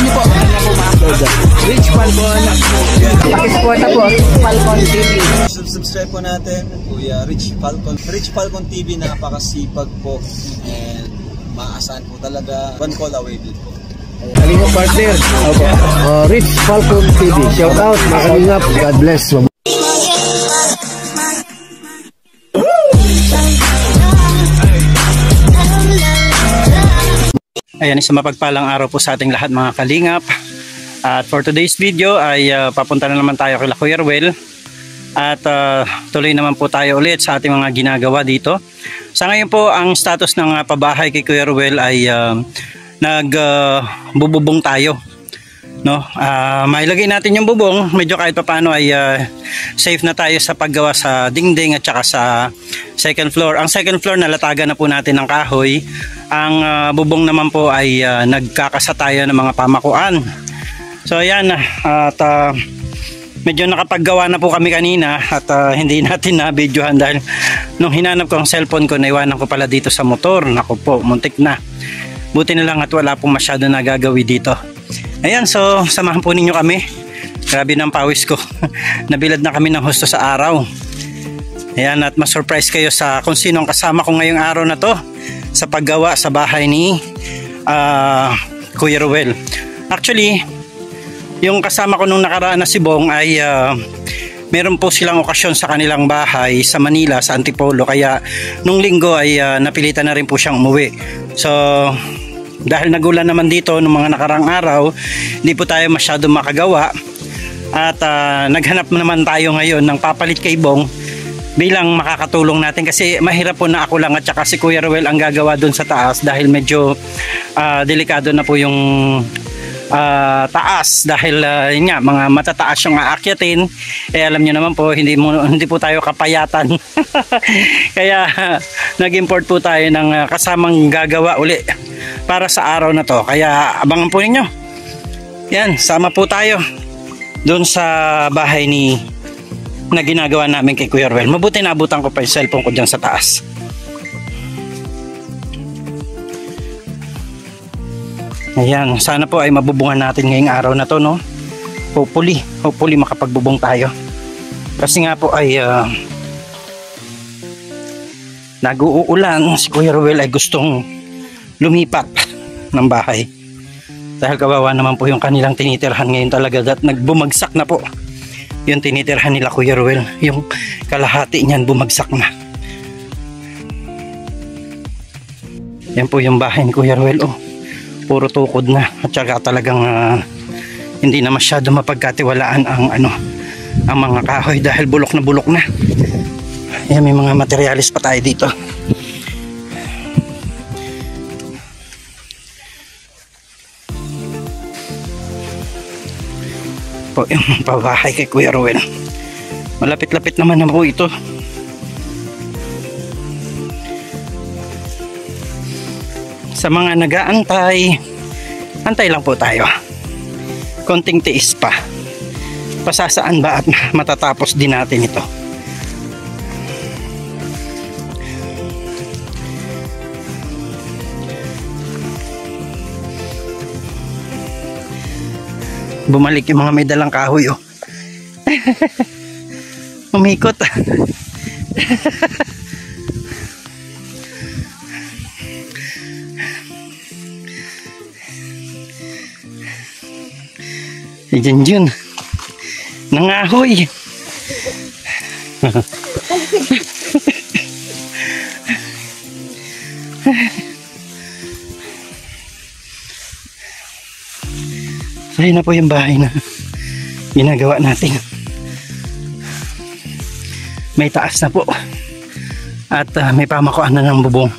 niyo po. Ano po ma-upload? Rich Falcon. Pakisupport na po. Rich Falcon TV. Subscribe po natin, Kuya Rich Falcon. Rich Falcon TV, napakasipag po. And maasahan po talaga. One call away din po. Kalingap partner. Okay. Rich Falcon TV. Shout out, mga kalingap. God bless. Ayan, isang mapagpalang araw po sa ating lahat mga kalingap. At for today's video ay papunta na naman tayo kay Kuya Ruel. At tuloy naman po tayo ulit sa ating mga ginagawa dito. Sa ngayon po, ang status ng pabahay kay Kuya Ruel ay nagbububong tayo. No? Mailagay natin yung bubong. Medyo kahit pa paano ay safe na tayo sa paggawa sa dingding at saka sa second floor. Ang second floor nalatagan na po natin ng kahoy. Ang bubong naman po ay nagkakasa tayo ng mga pamakuan. So ayan, at medyo nakapaggawa na po kami kanina at hindi natin na-videohan dahil nung hinanap ko ang cellphone ko, naiwanan ko pala dito sa motor. Naku po, muntik na. Buti na lang at wala pong masyado nagagawi dito. Ayan, so samahan po ninyo kami. Grabe ng pawis ko. Nabilad na kami ng husto sa araw. Ayan, at ma-surprise kayo sa kung sino ang kasama ko ngayong araw na to sa paggawa sa bahay ni Kuya Ruel. Actually, yung kasama ko nung nakaraan na si Bong ay meron po silang okasyon sa kanilang bahay sa Manila, sa Antipolo. Kaya nung linggo ay napilitan na rin po siyang umuwi. So dahil nagulan naman dito nung mga nakarang araw, hindi po tayo masyado makagawa. At naghanap naman tayo ngayon ng papalit kay Bong bilang makakatulong natin, kasi mahirap po na ako lang at saka si Kuya Ruel ang gagawa dun sa taas dahil medyo delikado na po yung taas dahil yun nga, mga matataas yung aakyatin. Alam nyo naman po, hindi po tayo kapayatan. Kaya nag-import po tayo ng kasamang gagawa uli para sa araw na to. Kaya abangan po ninyo. Yan, sama po tayo doon sa bahay na ginagawa namin kay Kuya Ruel. Mabuti naabutan ko pa yung cellphone ko dyan sa taas. Ayan, sana po ay mabubungan natin ngayong araw na to, no? Hopefully makapagbubong tayo. Kasi nga po ay nag-uulan. Si Kuya Ruel ay gustong lumipat ng bahay. Dahil kawawa naman po yung kanilang tinitirhan ngayon talaga, at nagbumagsak na po yung tinitirhan nila Kuya Ruel. Yung kalahati niyan bumagsak na. Yan po yung bahay ni Kuya Ruel. Oh, puro tukod na at saka talagang hindi na masyado mapagkatiwalaan ang mga kahoy dahil bulok na. Yan, may mga materialis pa tayo dito. Po yung pabahay kay Kuya Ruel. Malapit-lapit naman na po ito. Sa mga nag-aantay, antay lang po tayo. Konting tiis pa. Pasasaan ba at matatapos din natin ito. Bumalik yung mga may dalang kahoy, oh. Umikot. Diyan nangahoy. So yun na po yung bahay na ginagawa natin. May taas na po at may pamakuan na ng bubong.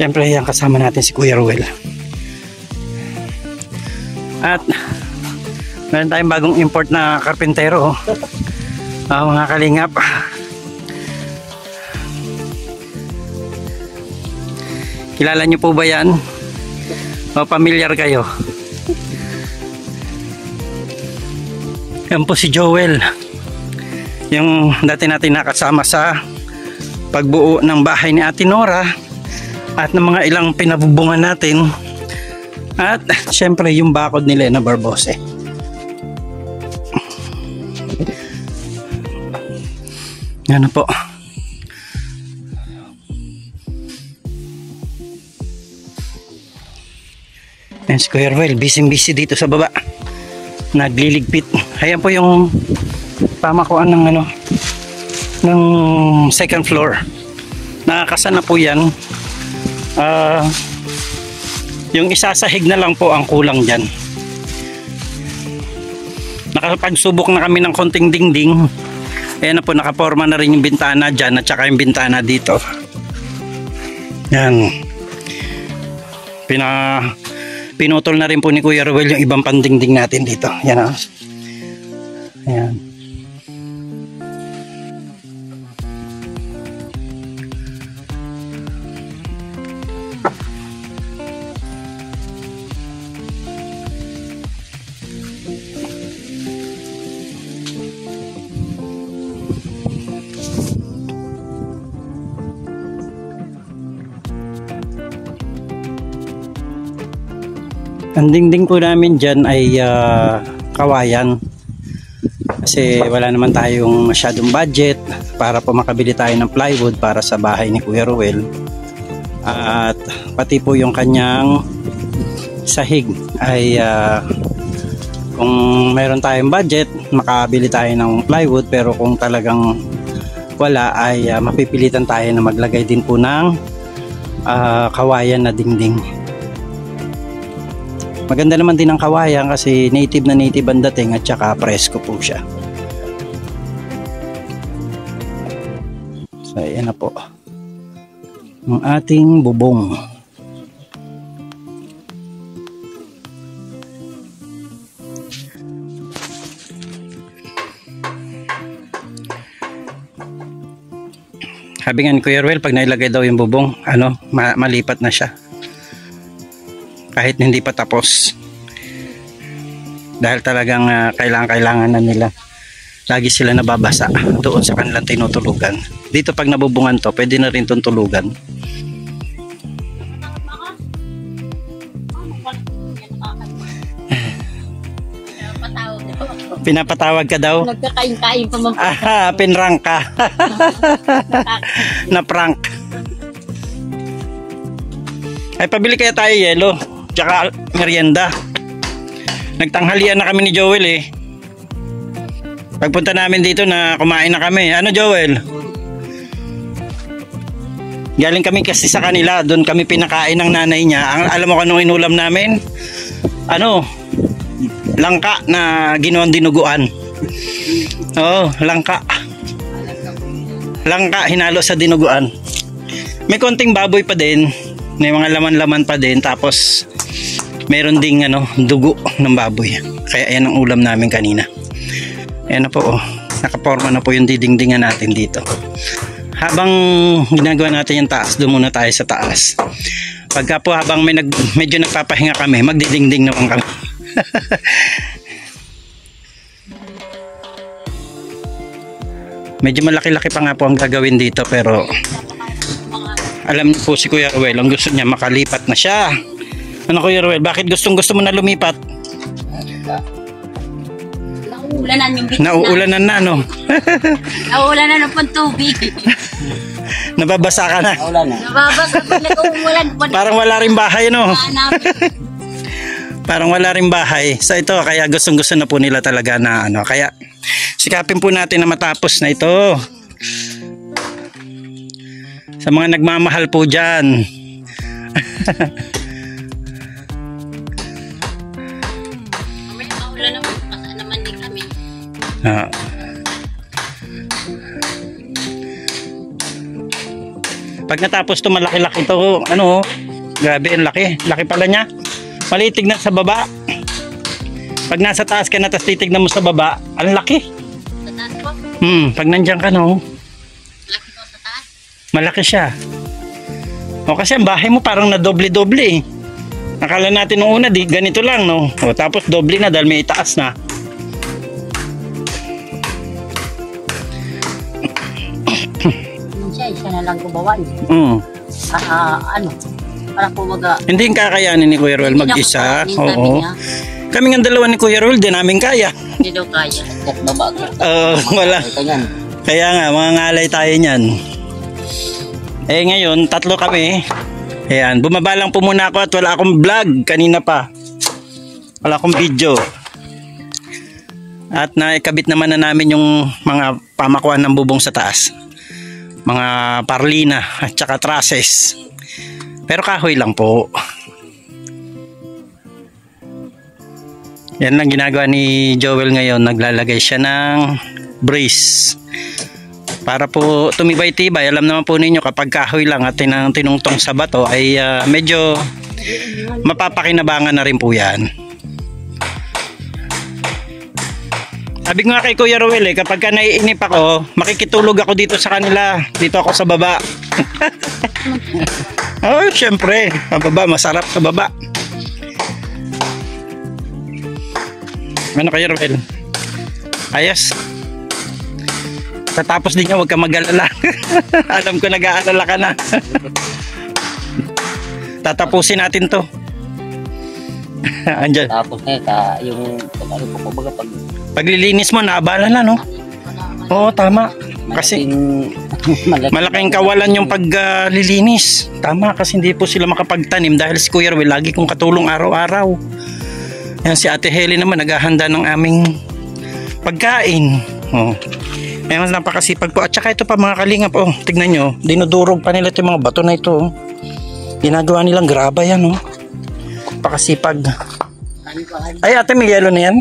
Siyempre yan, kasama natin si Kuya Ruel. At meron tayong bagong import na karpintero, mga kalingap. Kilala niyo po ba yan? O pamilyar kayo? Yan po si Joel. Yung dati natin nakasama sa pagbuo ng bahay ni Ate Nora at ng mga ilang pinabubungan natin. At syempre yung bakod ni Lena Barbose. Yan na po. Yan si Kuya Ruel, busy dito sa baba. Nagliligpit. Ayan po yung pamakuan ng ano, ng second floor. Nakakasa na po yan. Yung isasahig na lang po ang kulang dyan. Nakapagsubok na kami ng konting dingding. Ayan na po, nakaporma na rin yung bintana dyan at saka yung bintana dito. Yan. Pinutol na rin po ni Kuya Ruel yung ibang pandingding natin dito. Yan o. Ayan. Ang dingding po namin dyan ay kawayan kasi wala naman tayong masyadong budget para po makabili tayo ng plywood para sa bahay ni Kuya Ruel, at pati po yung kanyang sahig ay kung meron tayong budget makabili tayo ng plywood, pero kung talagang wala ay mapipilitan tayo na maglagay din po ng kawayan na dingding. Maganda naman din ang kawayan kasi native na native ang dating at saka presko po siya. So ayan na po ang ating bubong. Sabi nga ni Kuya Ruel, pag nailagay daw yung bubong, malipat na siya. Kahit hindi pa tapos, dahil talagang kailangan na nila, lagi sila nababasa doon sa kanilang tinutulugan. Dito pag nabubungan to, pwede na rin itong tulugan. Pinapatawag ka daw? Nagkakain-kain pa man. Pinrank ka. Na prank. Ay, pabili kaya tayo yelo tsaka merienda. Nagtanghalian na kami ni Joel eh. Pagpunta namin dito na kumain na kami. Ano Joel? Galing kami kasi sa kanila, doon kami pinakain ng nanay niya. Alam mo kung anong inulam namin? Langka na ginawang dinuguan. Oo, langka. Langka hinalo sa dinuguan. May konting baboy pa din. May mga laman-laman pa din, tapos meron ding dugo ng baboy. Kaya ayan ang ulam namin kanina. Ayan na po, nakaporma na po yung didingdingan natin dito. Habang ginagawa natin yung taas, doon muna tayo sa taas. Pagka po habang medyo nagpapahinga kami, magdidingding naman kami. Medyo malaki-laki pa nga po ang gagawin dito, pero alam niyo po si Kuya Ruel, ang gusto niya makalipat na siya. Ano Kuya Ruel, bakit gusto mo na lumipat? Nauulanan yung bitna. Nauulanan na, no? Nauulanan ng pantubig. Nababasa ka na. Nababasa pa nag-uulan. Parang wala rin bahay, no? Parang wala rin bahay. So ito, kaya gustong-gusto na po nila talaga na kaya sikapin po natin na matapos na ito. Sa mga nagmamahal po dyan. May naulan naman. Pasa naman din kami. Pag natapos to, malaki-laki to. Grabe, ang laki. Laki pala niya. Maliit tignan sa baba. Pag nasa taas ka na, tapos titignan mo sa baba, ang laki. Sa taas po? Pag nandiyan ka, Laki ko sa taas? malaki siya. O kasi ang bahay mo parang na doble-doble eh. Akala natin nung una ganito lang, no? O tapos doble na dahil may itaas na. lang gumawa. Mm. Ano? Para po Hindi kakayanin ni Kuya Ruel mag-isa. Oo. Kami ng dalawa ni Kuya Ruel, di namin kaya. Hindi daw kaya. Wala. Kaya nga, mga ngalay tayo niyan. Eh ngayon, 3 kami. Ayan, bumaba lang po muna ako at wala akong vlog kanina pa. Wala akong video. At naikabit naman na namin yung mga pamakuan ng bubong sa taas. Mga parlina at saka trusses. Pero kahoy lang po. Yan lang ginagawa ni Joel ngayon. Naglalagay siya ng brace. Para po tumibay-tibay. Alam naman po ninyo kapag kahoy lang at tinungtong sa bato ay medyo mapapakinabangan na rin po yan. Sabi ko nga kay Kuya Ruel kapag ka naiinip ako, makikitulog ako dito sa kanila. Dito ako sa baba. Oh, syempre, sa baba, masarap sa baba. Ano Kuya Ruel? Ayos. Tatapos din niya, huwag ka mag-alala. Alam ko nag-aalala ka na. Tatapusin natin to. Andyan. Tapos yung paglilinis mo, naabala na, no? Oo, tama. Kasi malaking kawalan yung paglilinis. Tama, kasi hindi po sila makapagtanim dahil si Kuya Ruel lagi kong katulong araw-araw. Yan, si Ate Helen naman naghahanda ng aming pagkain. Oh. Ngayon napakasipag po. At saka ito pa mga kalingap, oh, tignan nyo, dinudurog pa nila ito mga bato na ito. Oh. Ginagawa nilang graba yan, oh. Pakasipag. Ay, ate, may yelo na yan?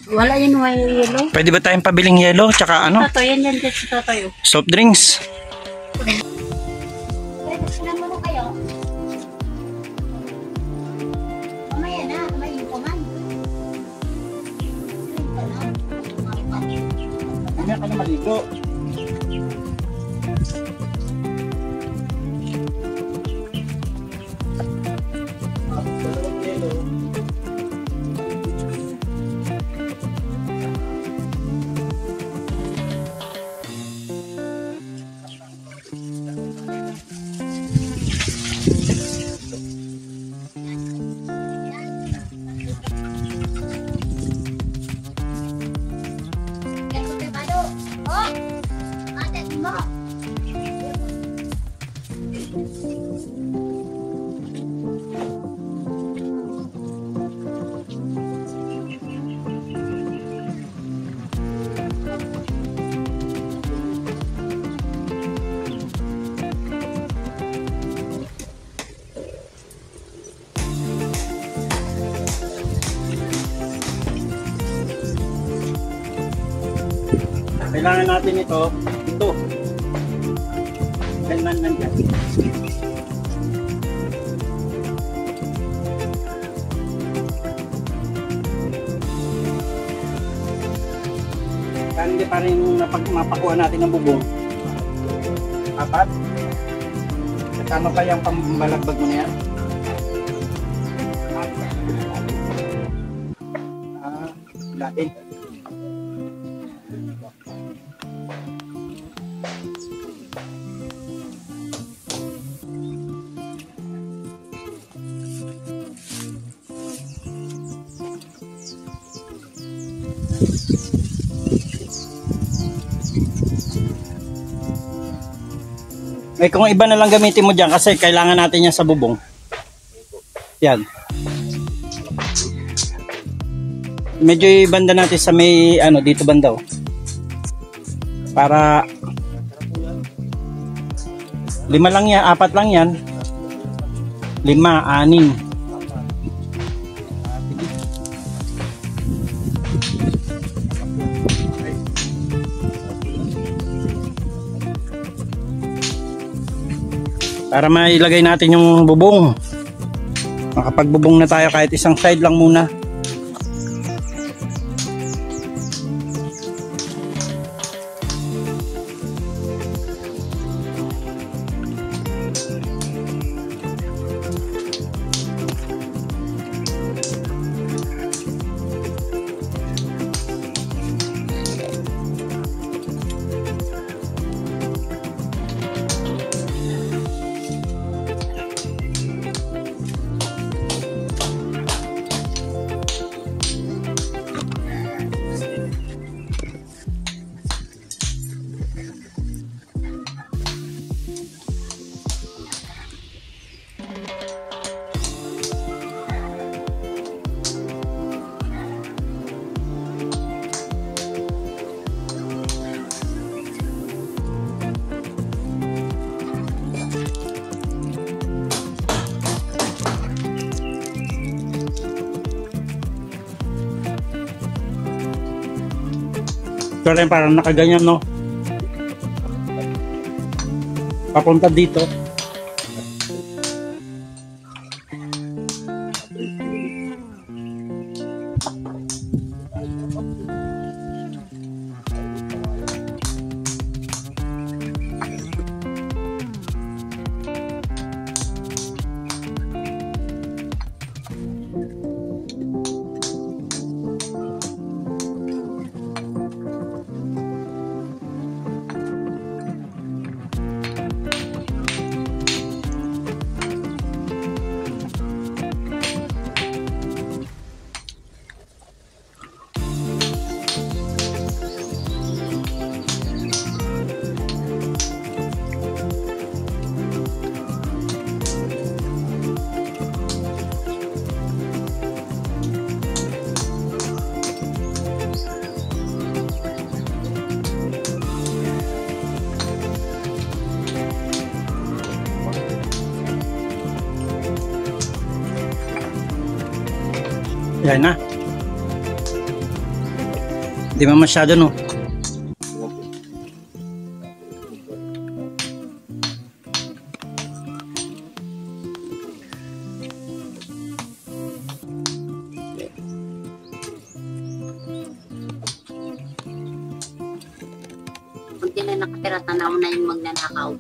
Wala yan, may yelo. Pwede ba tayong pabiling yelo? Tsaka ano? Toto, yan dyan sa Toto. Soft drinks. Mamaya ka na maligo. Kailangan natin ito. Kailan nandyan. Kaya hindi pa rin mapakuha natin ng bubong. 4. Kano pa yung pambalagbag mo na yan? Lain. Eh kung iba na lang gamitin mo dyan kasi kailangan natin yan sa bubong. Yan. Medyo ibanda natin sa may ano dito banda oh. Para 5 lang yan, 4 lang yan. 5, 6. Para mailagay natin yung bubong. Makapagbubong na tayo kahit isang side lang muna. Ito rin parang nakaganyan, no? Papunta dito. Yan na. Di ba masyado, no? Kunti na nakatira, tanaw na yung magnanakaw.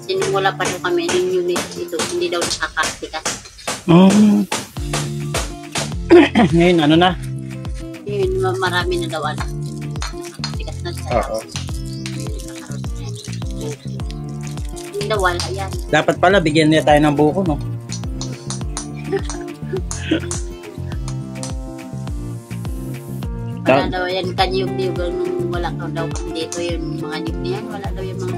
Sinimula pa daw kami ng unit ito, hindi daw nakakatikas. Ngayon, ano na? Yun, marami na daw anak. Nakakatikas na siya. Oo. Hindi daw wala yan. Dapat pala, bigyan niya tayo ng buko, no? Wala daw yan kanyug-niyug nung wala daw kami dito yung mga niyug niyan. Wala daw yung mga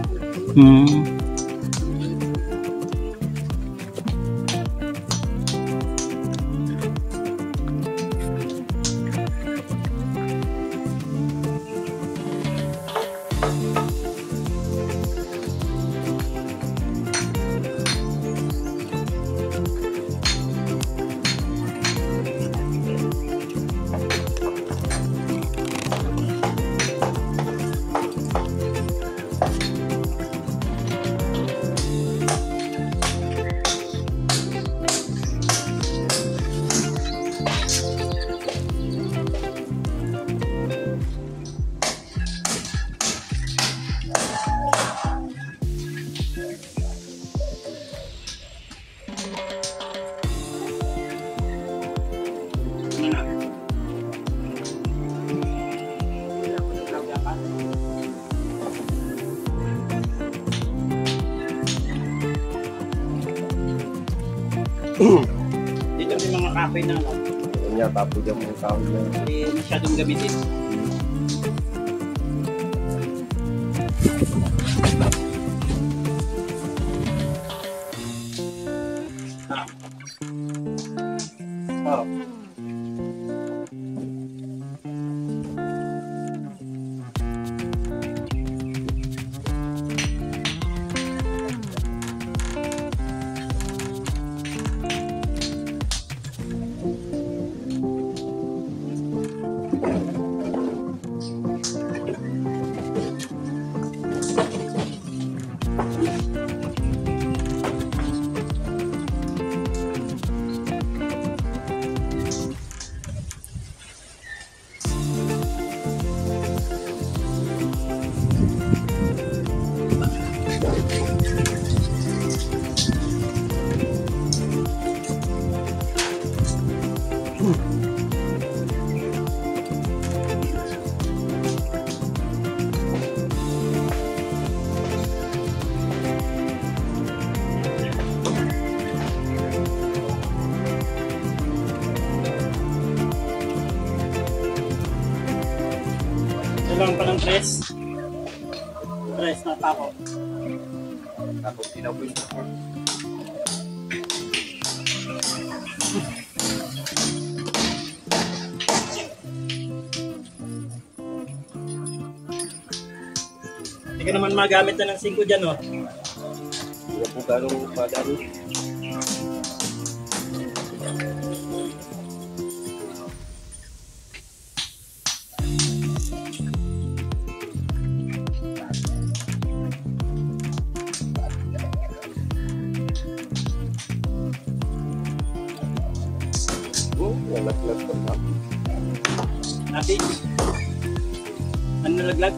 Dito may mga kape na, no? Kanya, tapo dyan mo kaon niya. Hindi masyadong gamitin. Ilang pa ng tres? Tres na tapo. Tapos tinaboy na po. Hindi ka naman magamit na ng 5 dyan, no? Hindi po gano'ng madami. Ate, ano nalaglag?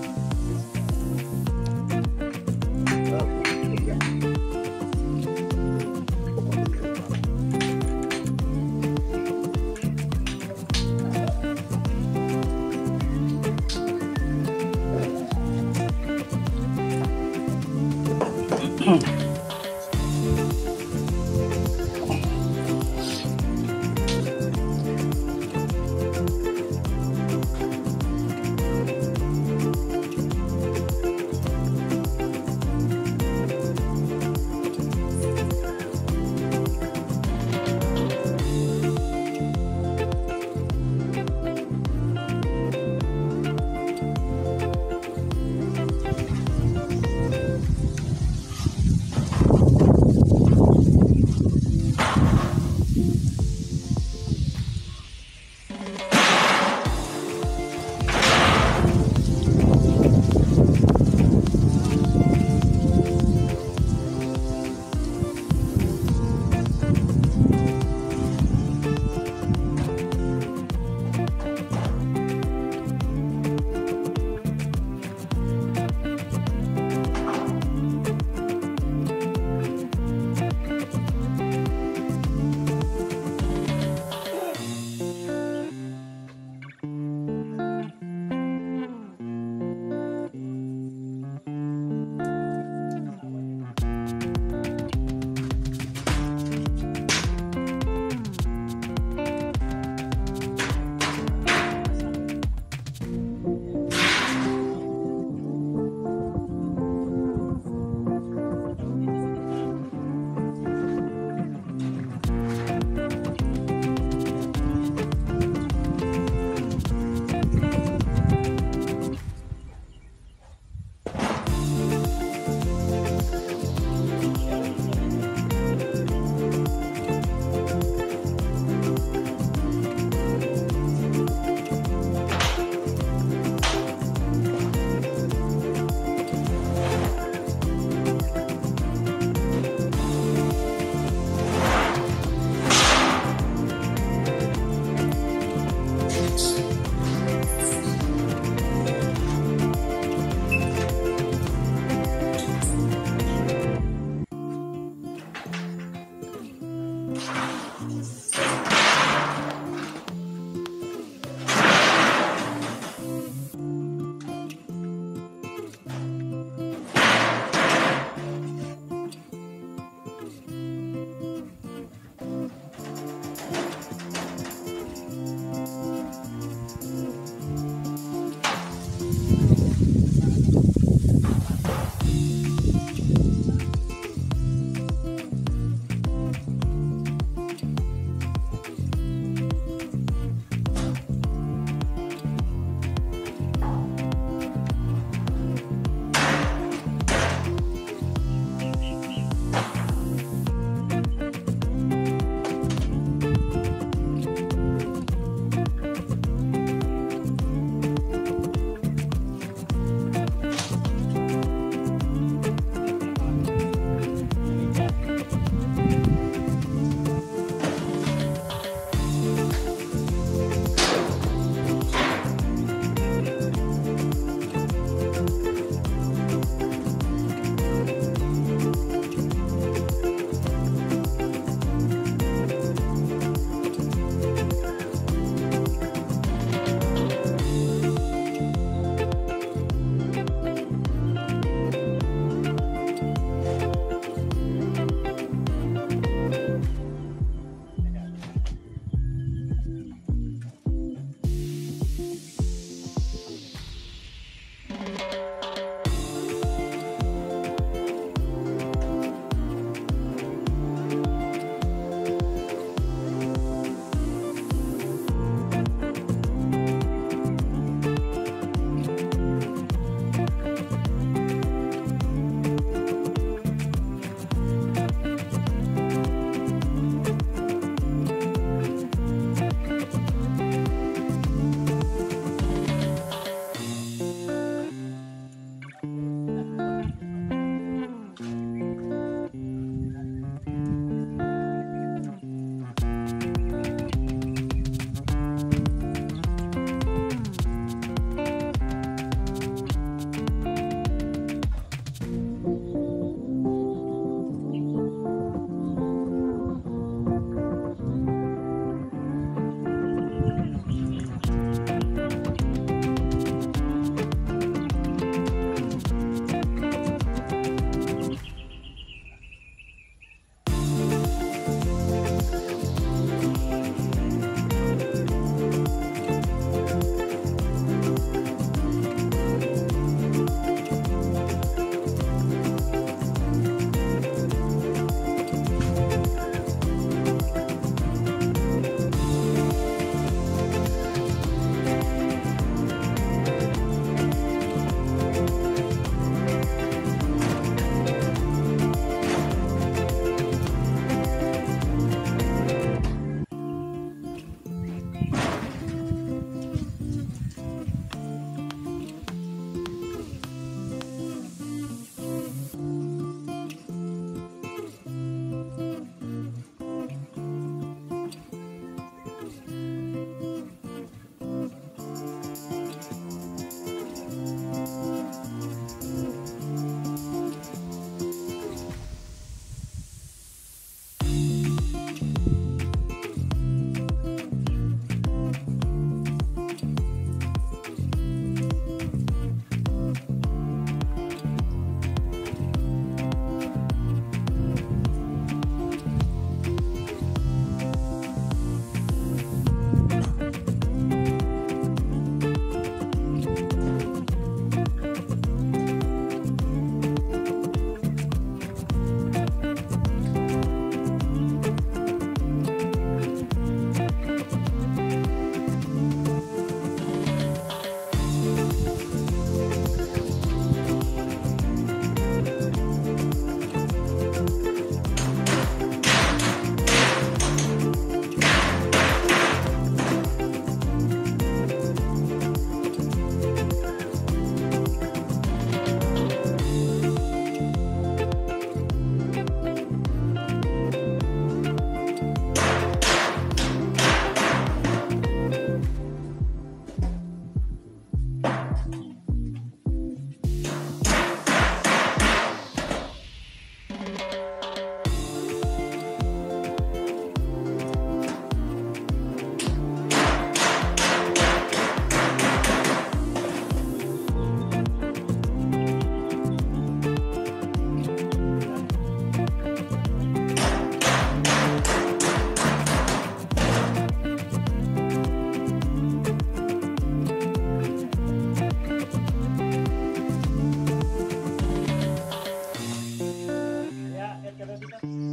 Bye.